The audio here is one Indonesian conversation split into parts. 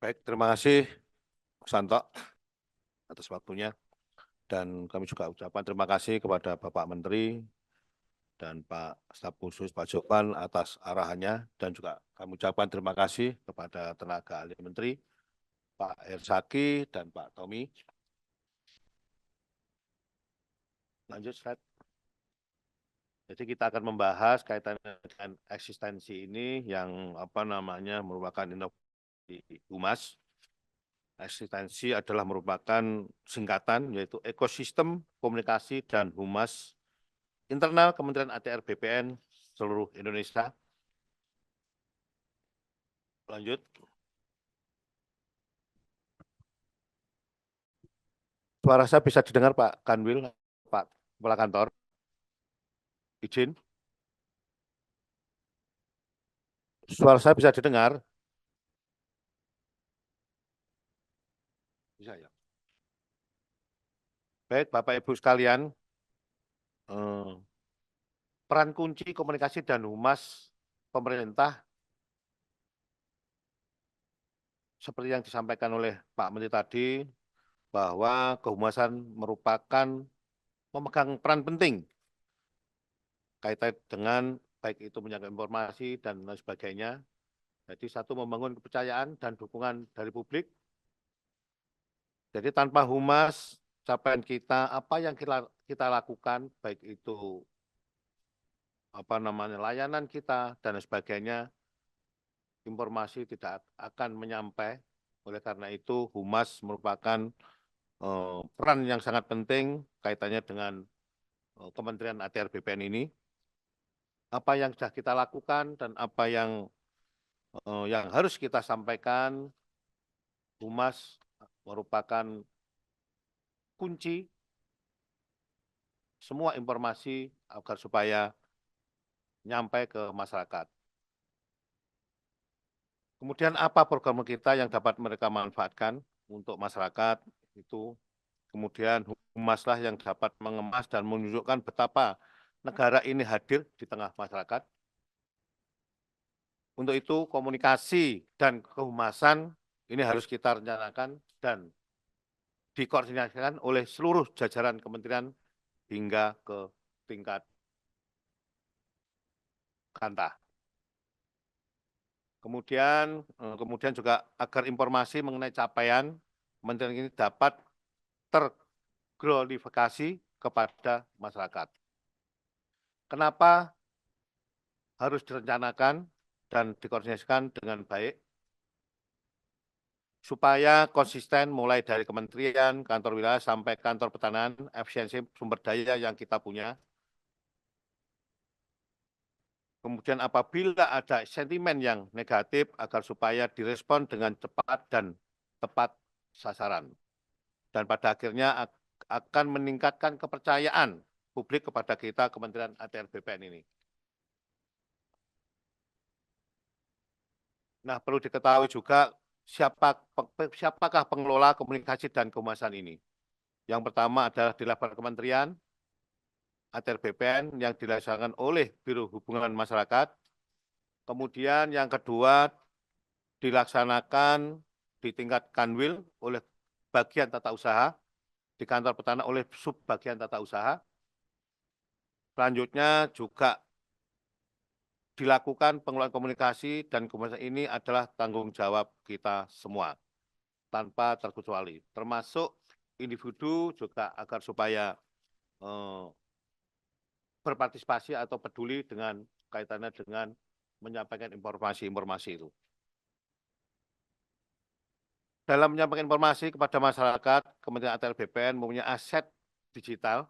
Baik, terima kasih Santo atas waktunya. Dan kami juga ucapkan terima kasih kepada Bapak Menteri dan Pak Staf Khusus Pak Jopan atas arahannya. Dan juga kami ucapkan terima kasih kepada tenaga ahli Menteri, Pak Hersaki dan Pak Tommy. Lanjut slide. Jadi kita akan membahas kaitannya dengan eksistensi ini yang merupakan inovasi humas. Eksistensi adalah merupakan singkatan yaitu ekosistem komunikasi dan humas internal Kementerian ATR BPN seluruh Indonesia. Lanjut. Suara saya bisa didengar Pak Kanwil, Pak Kepala Kantor. Izin. Suara saya bisa didengar? Bisa ya. Baik, Bapak Ibu sekalian, peran kunci komunikasi dan humas pemerintah seperti yang disampaikan oleh Pak Menteri tadi, bahwa kehumasan merupakan memegang peran penting kaitan dengan baik itu menyangkut informasi dan lain sebagainya. Jadi satu, membangun kepercayaan dan dukungan dari publik. Jadi tanpa humas, capaian kita, apa yang kita lakukan, baik itu layanan kita dan sebagainya, informasi tidak akan menyampai. Oleh karena itu, humas merupakan peran yang sangat penting kaitannya dengan Kementerian ATR BPN ini. Apa yang sudah kita lakukan dan apa yang harus kita sampaikan, humas merupakan kunci semua informasi agar supaya nyampai ke masyarakat. Kemudian apa program kita yang dapat mereka manfaatkan untuk masyarakat itu. Kemudian humaslah yang dapat mengemas dan menunjukkan betapa negara ini hadir di tengah masyarakat. Untuk itu komunikasi dan kehumasan ini harus kita rencanakan dan dikoordinasikan oleh seluruh jajaran kementerian hingga ke tingkat kanta. Kemudian juga agar informasi mengenai capaian kementerian ini dapat terglorifikasi kepada masyarakat. Kenapa harus direncanakan dan dikoordinasikan dengan baik? Supaya konsisten mulai dari kementerian, kantor wilayah, sampai kantor pertanahan, efisiensi sumber daya yang kita punya. Kemudian apabila ada sentimen yang negatif, agar supaya direspon dengan cepat dan tepat sasaran. Dan pada akhirnya akan meningkatkan kepercayaan publik kepada kita, Kementerian ATR BPN ini. Nah, perlu diketahui juga siapakah pengelola komunikasi dan kehumasan ini. Yang pertama adalah di level kementerian, ATR BPN yang dilaksanakan oleh Biro Hubungan Masyarakat. Kemudian yang kedua dilaksanakan di tingkat Kanwil oleh bagian tata usaha, di kantor pertanahan oleh subbagian tata usaha. Selanjutnya juga dilakukan pengelolaan komunikasi dan komunikasi ini adalah tanggung jawab kita semua, tanpa terkecuali, termasuk individu juga agar supaya berpartisipasi atau peduli dengan kaitannya dengan menyampaikan informasi-informasi itu. Dalam menyampaikan informasi kepada masyarakat, Kementerian ATR BPN mempunyai aset digital,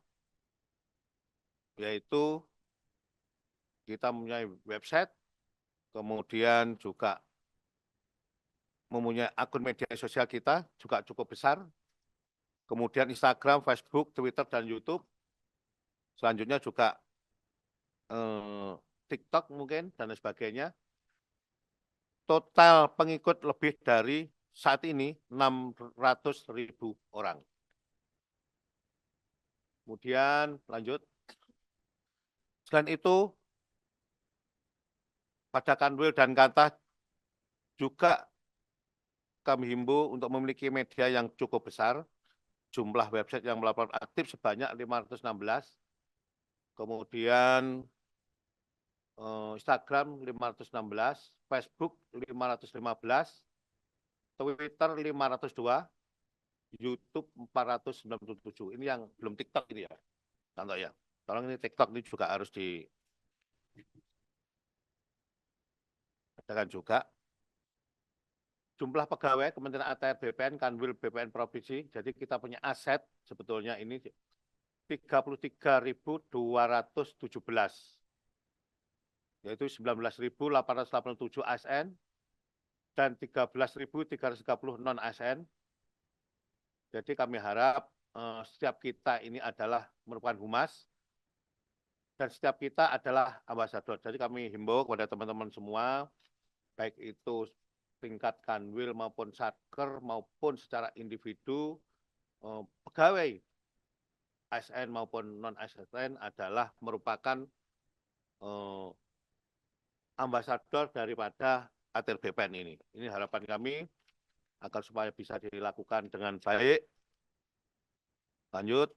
yaitu kita mempunyai website, kemudian juga mempunyai akun media sosial kita juga cukup besar, kemudian Instagram, Facebook, Twitter, dan YouTube. Selanjutnya juga TikTok mungkin, dan sebagainya. Total pengikut lebih dari saat ini 600.000 orang. Kemudian lanjut. Selain itu, pada Kanwil dan Kanta juga kami himbau untuk memiliki media yang cukup besar, jumlah website yang melaporkan aktif sebanyak 516, kemudian Instagram 516, Facebook 515, Twitter 502, YouTube 497. Ini yang belum TikTok ini ya, contoh ya. Tolong ini TikTok ini juga harus diadakan juga. Jumlah pegawai Kementerian ATR BPN, Kanwil BPN Provinsi, jadi kita punya aset sebetulnya ini 33.217, yaitu 19.887 ASN dan 13.330 non-ASN. Jadi kami harap setiap kita ini adalah merupakan humas dan setiap kita adalah ambasador. Jadi kami himbau kepada teman-teman semua, baik itu tingkat kanwil maupun satker maupun secara individu, pegawai ASN maupun non-ASN adalah merupakan ambasador daripada ATR BPN ini. Ini harapan kami agar supaya bisa dilakukan dengan baik. Lanjut.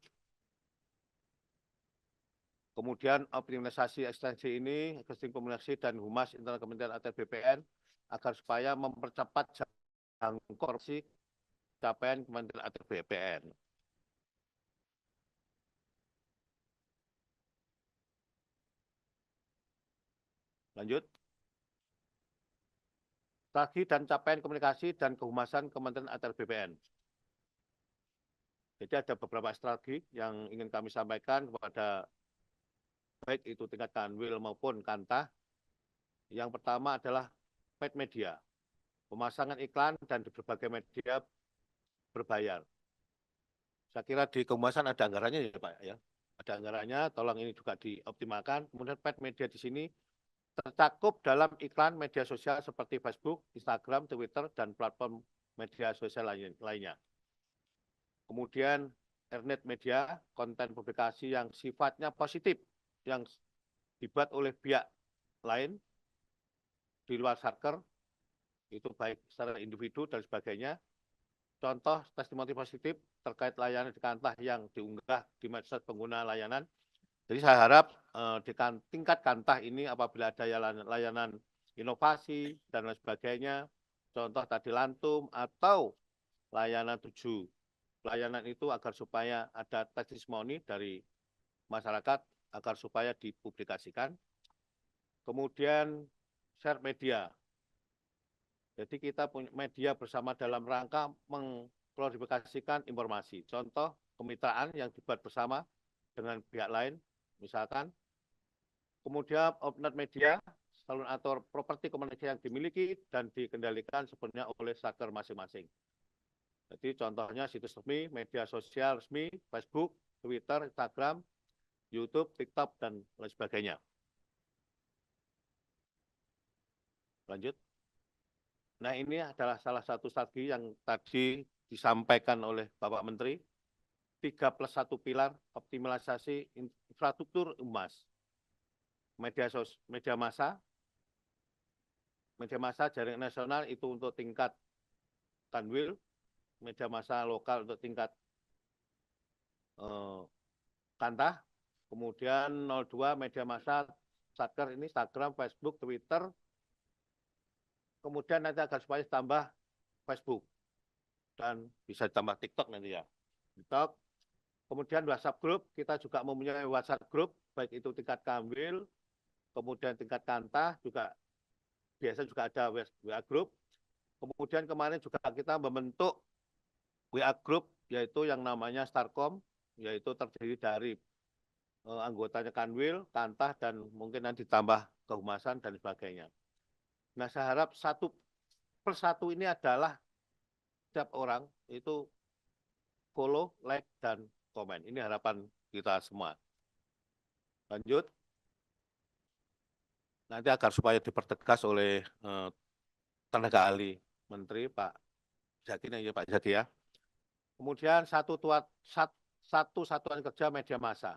Kemudian optimalisasi ekstensi ini, ekstensi komunikasi dan humas internal Kementerian ATR BPN agar supaya mempercepat jangkauan capaian Kementerian ATR BPN. Lanjut. Strategi dan capaian komunikasi dan kehumasan Kementerian ATR BPN. Jadi ada beberapa strategi yang ingin kami sampaikan kepada baik itu tingkat kanwil maupun kantah. Yang pertama adalah paid media, pemasangan iklan dan di berbagai media berbayar. Saya kira di kehumasan ada anggarannya ya Pak ya. Ada anggarannya, tolong ini juga dioptimalkan. Kemudian paid media di sini tercakup dalam iklan media sosial seperti Facebook, Instagram, Twitter, dan platform media sosial lainnya. Kemudian Ethernet media, konten publikasi yang sifatnya positif, yang dibuat oleh pihak lain di luar satker, itu baik secara individu dan sebagainya. Contoh testimoni positif terkait layanan di kantah yang diunggah di medsos pengguna layanan. Jadi saya harap di tingkat kantah ini apabila ada layanan inovasi dan lain sebagainya, contoh tadi lantum atau layanan 7, layanan itu agar supaya ada testimoni dari masyarakat agar supaya dipublikasikan. Kemudian share media. Jadi kita punya media bersama dalam rangka mengklarifikasikan informasi. Contoh kemitraan yang dibuat bersama dengan pihak lain, misalkan. Kemudian opnet media, salon atau properti komunikasi yang dimiliki dan dikendalikan sepenuhnya oleh satker masing-masing. Jadi contohnya situs resmi, media sosial resmi, Facebook, Twitter, Instagram, YouTube, TikTok, dan lain sebagainya. Lanjut. Nah ini adalah salah satu strategi yang tadi disampaikan oleh Bapak Menteri, 3+1 pilar optimalisasi infrastruktur humas. Media massa jaringan nasional itu untuk tingkat kanwil, media massa lokal untuk tingkat kantah, kemudian 02 media massa satker ini Instagram, Facebook, Twitter, kemudian nanti agar supaya tambah Facebook dan bisa tambah TikTok nanti ya. TikTok. Kemudian WhatsApp group, kita juga mempunyai WhatsApp group, baik itu tingkat kanwil, kemudian tingkat kantah juga biasa juga ada WA group. Kemudian kemarin juga kita membentuk WA group yaitu yang namanya Starcom, yaitu terdiri dari anggotanya kanwil, kantah, dan mungkin nanti ditambah kehumasan dan sebagainya. Nah, saya harap satu persatu ini adalah setiap orang itu follow, like, dan komen. Ini harapan kita semua. Lanjut. Nanti agar supaya dipertegas oleh tenaga ahli Menteri Pak Zaki ya Pak Zaki ya. Kemudian satu satuan kerja media massa.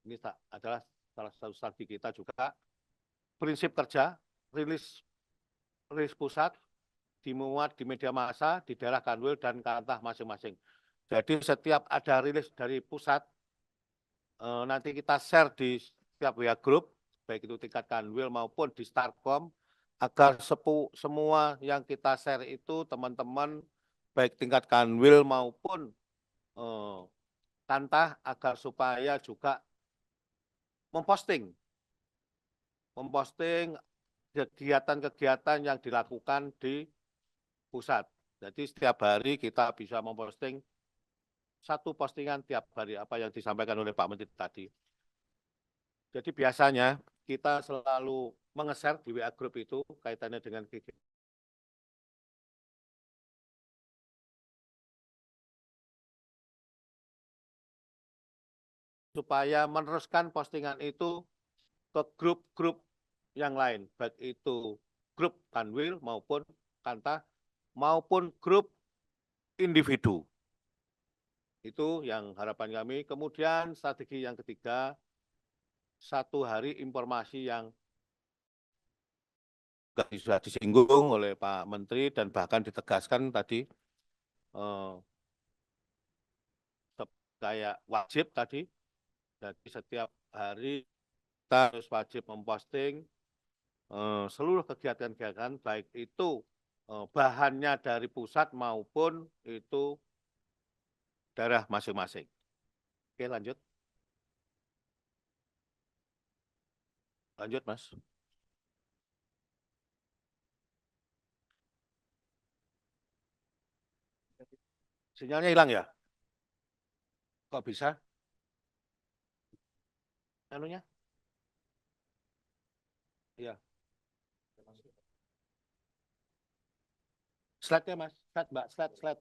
Ini adalah salah satu strategi kita juga. Prinsip kerja, rilis pusat, dimuat di media massa di daerah Kanwil dan Kantah masing-masing. Jadi setiap ada rilis dari pusat, nanti kita share di setiap WA Group, baik itu tingkat Kanwil maupun di Starkom, agar semua yang kita share itu teman-teman, baik tingkat Kanwil maupun Kantah, agar supaya juga memposting kegiatan-kegiatan yang dilakukan di pusat. Jadi setiap hari kita bisa memposting satu postingan tiap hari apa yang disampaikan oleh Pak Menteri tadi. Jadi biasanya kita selalu menge-share di WA Group itu kaitannya dengan kegiatan supaya meneruskan postingan itu ke grup-grup yang lain, baik itu grup Kanwil maupun Kantah maupun grup individu. Itu yang harapan kami. Kemudian strategi yang ketiga, satu hari informasi yang sudah disinggung oleh Pak Menteri dan bahkan ditegaskan tadi, kayak wajib tadi, jadi setiap hari kita harus wajib memposting seluruh kegiatan-kegiatan, baik itu bahannya dari pusat maupun itu daerah masing-masing. Oke, lanjut. Lanjut, Mas. Sinyalnya hilang ya? Kok bisa? Anunya? Iya. Slide-nya, Mas. Slide, Mbak. Slide.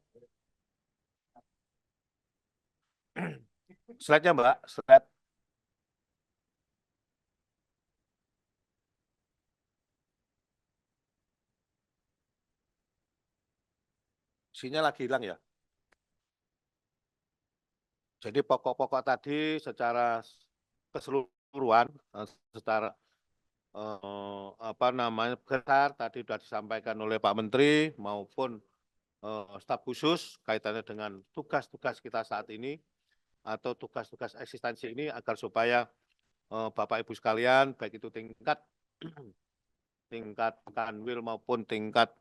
Slide-nya, Mbak. Slide. Sinyal lagi hilang ya? Jadi pokok-pokok tadi secara keseluruhan, secara apa namanya besar tadi sudah disampaikan oleh Pak Menteri maupun staf khusus kaitannya dengan tugas-tugas kita saat ini atau tugas-tugas eksistensi ini agar supaya Bapak Ibu sekalian baik itu tingkat Kanwil maupun tingkat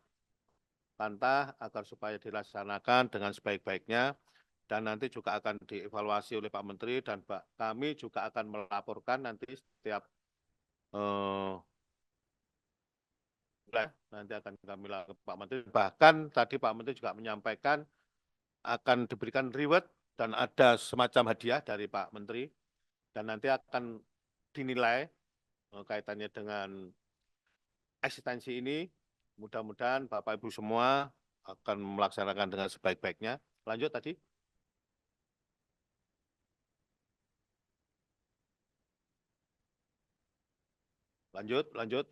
Kantah agar supaya dilaksanakan dengan sebaik-baiknya dan nanti juga akan dievaluasi oleh Pak Menteri dan kami juga akan melaporkan nanti setiap nanti akan kami lakukan Pak Menteri. Bahkan tadi Pak Menteri juga menyampaikan akan diberikan reward dan ada semacam hadiah dari Pak Menteri dan nanti akan dinilai kaitannya dengan eksistensi ini. Mudah-mudahan Bapak Ibu semua akan melaksanakan dengan sebaik-baiknya. Lanjut tadi. Lanjut.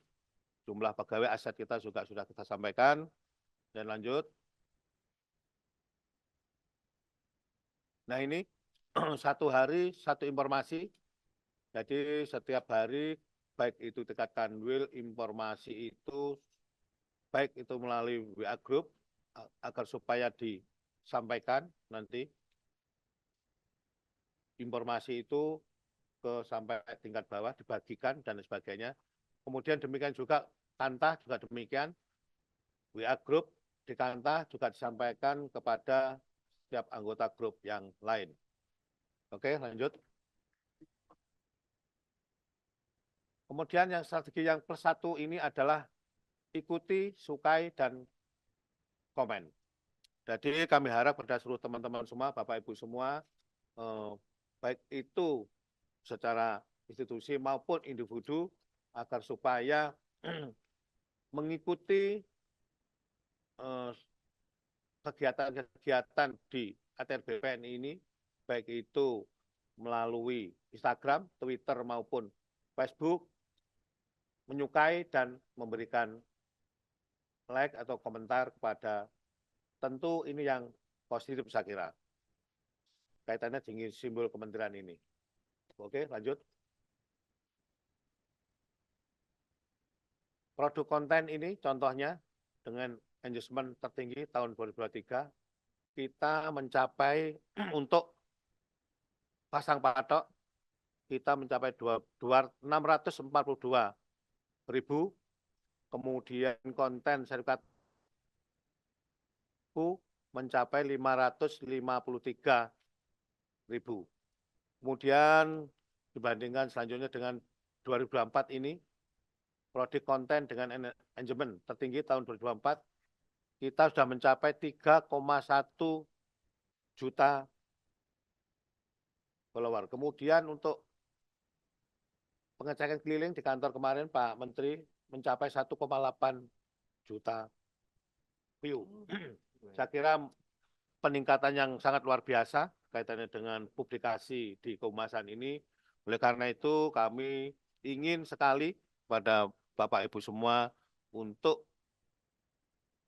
Jumlah pegawai aset kita juga sudah kita sampaikan. Dan lanjut. Nah ini satu hari satu informasi. Jadi setiap hari baik itu tingkat Kanwil informasi itu baik itu melalui WA Group agar supaya disampaikan nanti informasi itu sampai tingkat bawah dibagikan dan sebagainya. Kemudian demikian juga Kantah juga demikian, WA Group di Kantah juga disampaikan kepada setiap anggota grup yang lain. Oke, lanjut. Kemudian yang strategi yang plus satu ini adalah ikuti, sukai, dan komen. Jadi kami harap pada seluruh teman-teman semua, Bapak Ibu semua, baik itu secara institusi maupun individu, agar supaya mengikuti kegiatan-kegiatan di ATR BPN ini, baik itu melalui Instagram, Twitter, maupun Facebook, menyukai dan memberikan like atau komentar kepada tentu ini yang positif saya kira. Kaitannya dengan simbol kementerian ini. Oke, lanjut. Produk konten ini contohnya dengan engagement tertinggi tahun 2023, kita mencapai untuk pasang patok, kita mencapai 642.000, kemudian konten sertifikat mencapai 553.000. Kemudian dibandingkan selanjutnya dengan 2024 ini, prodi konten dengan engagement tertinggi tahun 2024, kita sudah mencapai 3,1 juta follower. Kemudian untuk pengecekan keliling di kantor kemarin Pak Menteri mencapai 1,8 juta view. Saya kira peningkatan yang sangat luar biasa kaitannya dengan publikasi di kehumasan ini. Oleh karena itu kami ingin sekali pada Bapak Ibu semua untuk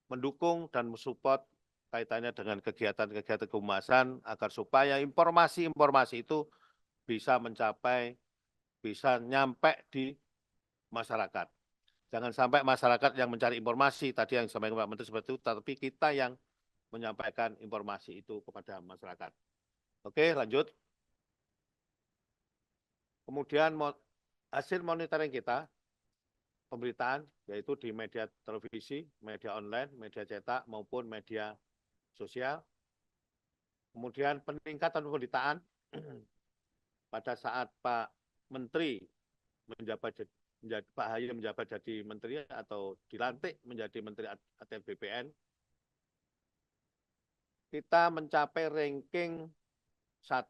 mendukung dan mensupport kaitannya dengan kegiatan-kegiatan kehumasan agar supaya informasi-informasi itu bisa mencapai, bisa nyampe di masyarakat. Jangan sampai masyarakat yang mencari informasi, tadi yang disampaikan Pak Menteri seperti itu, tapi kita yang menyampaikan informasi itu kepada masyarakat. Oke, lanjut. Kemudian hasil monitoring kita, pemberitaan, yaitu di media televisi, media online, media cetak, maupun media sosial. Kemudian peningkatan pemberitaan pada saat Pak Menteri menjabat Pak Ahy menjabat jadi menteri atau dilantik menjadi menteri ATR BPN, kita mencapai ranking 1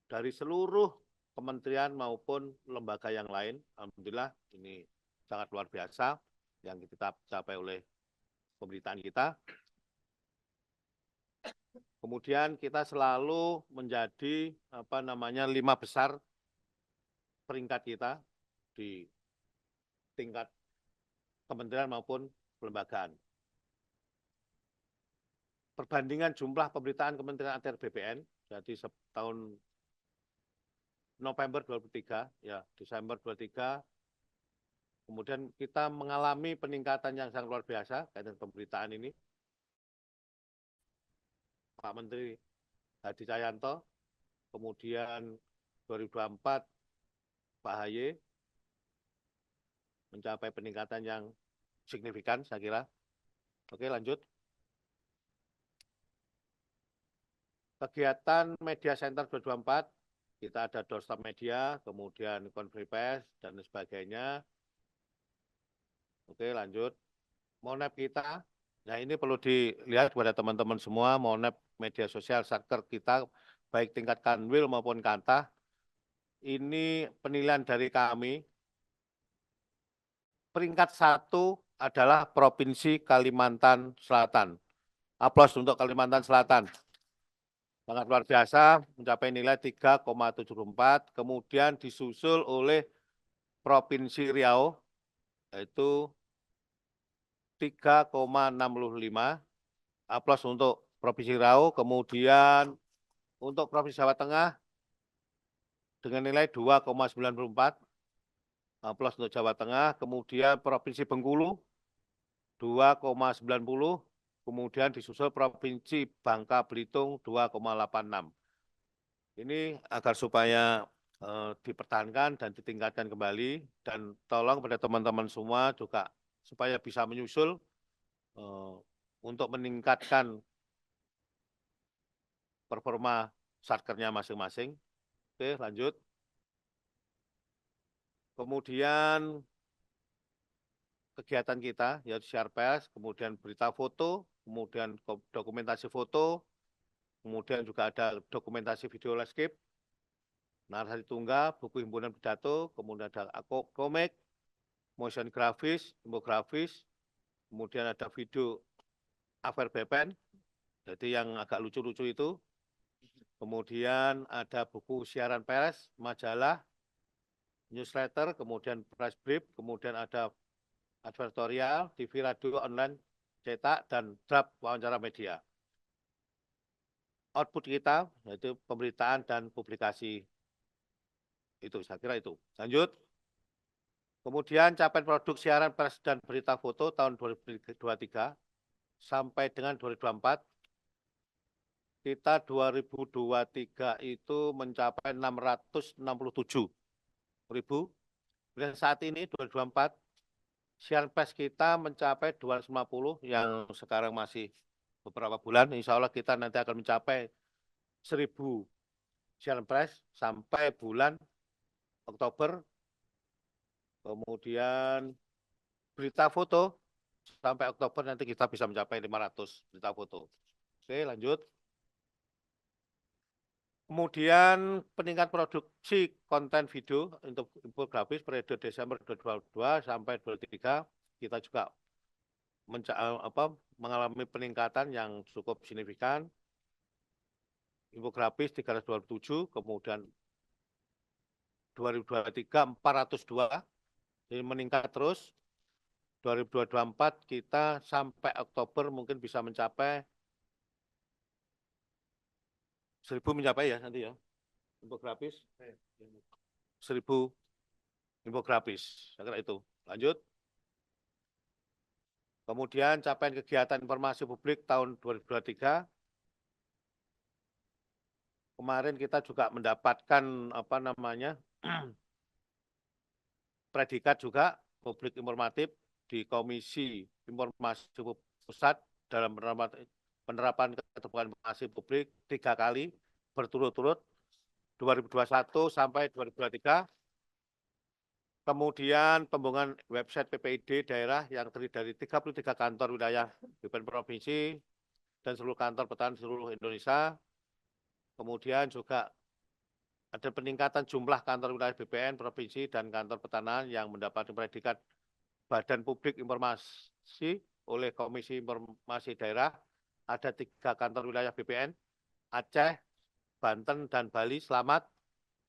dari seluruh kementerian maupun lembaga yang lain. Alhamdulillah ini sangat luar biasa yang kita capai oleh pemberitaan kita. Kemudian kita selalu menjadi 5 besar peringkat kita di tingkat kementerian maupun kelembagaan. Perbandingan jumlah pemberitaan Kementerian ATR BPN, jadi tahun November 2023, ya Desember 2023, kemudian kita mengalami peningkatan yang sangat luar biasa kaitan pemberitaan ini. Pak Menteri Hadi Cahyanto, kemudian 2024 Pak Ahy mencapai peningkatan yang signifikan, saya kira. Oke, lanjut. Kegiatan Media Center 2024, kita ada doorstop media, kemudian konferensi pers, dan sebagainya. Oke, lanjut. Monep kita, nah ini perlu dilihat kepada teman-teman semua, Monep media sosial satker kita, baik tingkat kanwil maupun kanta, ini penilaian dari kami, peringkat 1 adalah Provinsi Kalimantan Selatan. Aplaus untuk Kalimantan Selatan. Sangat luar biasa, mencapai nilai 3,74, kemudian disusul oleh Provinsi Riau, yaitu 3,65. Aplaus untuk Provinsi Riau, kemudian untuk Provinsi Jawa Tengah dengan nilai 2,94. Aplaus untuk Jawa Tengah, kemudian Provinsi Bengkulu 2,90, kemudian disusul Provinsi Bangka Belitung 2,86. Ini agar supaya dipertahankan dan ditingkatkan kembali, dan tolong pada teman-teman semua juga supaya bisa menyusul untuk meningkatkan performa satkernya masing-masing. Oke, lanjut. Kemudian kegiatan kita, yaitu share pers, kemudian berita foto, kemudian dokumentasi foto, kemudian juga ada dokumentasi video landscape, narasi tunggal, buku himpunan pidato, kemudian ada komik, motion grafis, infografis, kemudian ada video Affair BPN, jadi yang agak lucu-lucu itu, kemudian ada buku siaran pers, majalah, newsletter, kemudian press brief, kemudian ada advertorial, TV, radio, online, cetak, dan draft wawancara media. Output kita, yaitu pemberitaan dan publikasi. Itu, saya kira itu. Lanjut. Kemudian capaian produk siaran pers dan berita foto tahun 2023, sampai dengan 2024, kita 2023 itu mencapai 667.000. Dan saat ini 2024, siaran pers kita mencapai 250 yang sekarang masih beberapa bulan. Insya Allah kita nanti akan mencapai 1.000 siaran pers sampai bulan Oktober. Kemudian berita foto sampai Oktober nanti kita bisa mencapai 500 berita foto. Oke, lanjut. Kemudian peningkat produksi konten video untuk infografis periode Desember 2022 sampai 2023 kita juga mengalami peningkatan yang cukup signifikan. Infografis 327, kemudian 2023 402, jadi meningkat terus. 2024 kita sampai Oktober mungkin bisa mencapai 1.000 mencapai ya nanti ya infografis 1.000 infografis, saya kira itu. Lanjut. Kemudian capaian kegiatan informasi publik tahun 2023. Kemarin kita juga mendapatkan predikat juga publik informatif di Komisi Informasi Pusat dalam penerapan keterbukaan informasi publik 3 kali berturut-turut 2021 sampai 2023. Kemudian pembangunan website PPID daerah yang terdiri dari 33 kantor wilayah BPN provinsi dan seluruh kantor petani seluruh Indonesia. Kemudian juga ada peningkatan jumlah kantor wilayah BPN provinsi dan kantor pertanahan yang mendapat predikat Badan Publik Informasi oleh Komisi Informasi Daerah. Ada 3 kantor wilayah BPN, Aceh, Banten, dan Bali. Selamat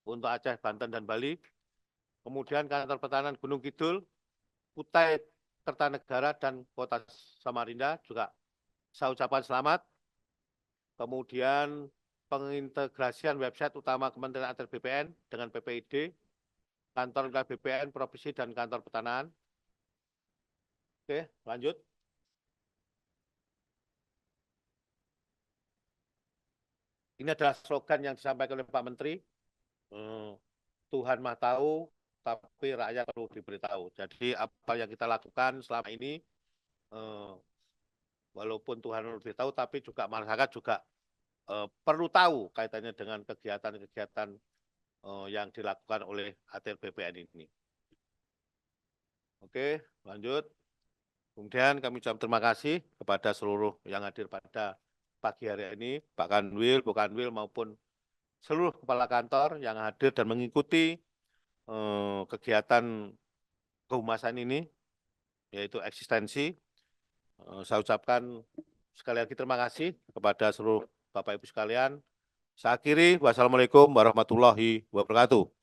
untuk Aceh, Banten, dan Bali. Kemudian kantor pertanahan Gunung Kidul, Kutai Kertanegara, dan Kota Samarinda juga saya ucapkan selamat. Kemudian pengintegrasian website utama Kementerian ATR BPN dengan PPID, kantor wilayah BPN, provinsi, dan kantor pertanahan. Oke, lanjut. Ini adalah slogan yang disampaikan oleh Pak Menteri. Tuhan Maha Tahu, tapi rakyat perlu diberitahu. Jadi apa yang kita lakukan selama ini, walaupun Tuhan lebih tahu, tapi juga masyarakat juga perlu tahu kaitannya dengan kegiatan-kegiatan yang dilakukan oleh ATR BPN ini. Oke, lanjut. Kemudian kami ucapkan terima kasih kepada seluruh yang hadir pada pagi hari ini, Pak Kanwil, Bu Kanwil, maupun seluruh kepala kantor yang hadir dan mengikuti kegiatan kehumasan ini, yaitu eksistensi. Saya ucapkan sekali lagi terima kasih kepada seluruh Bapak Ibu sekalian. Saya akhiri, wassalamualaikum warahmatullahi wabarakatuh.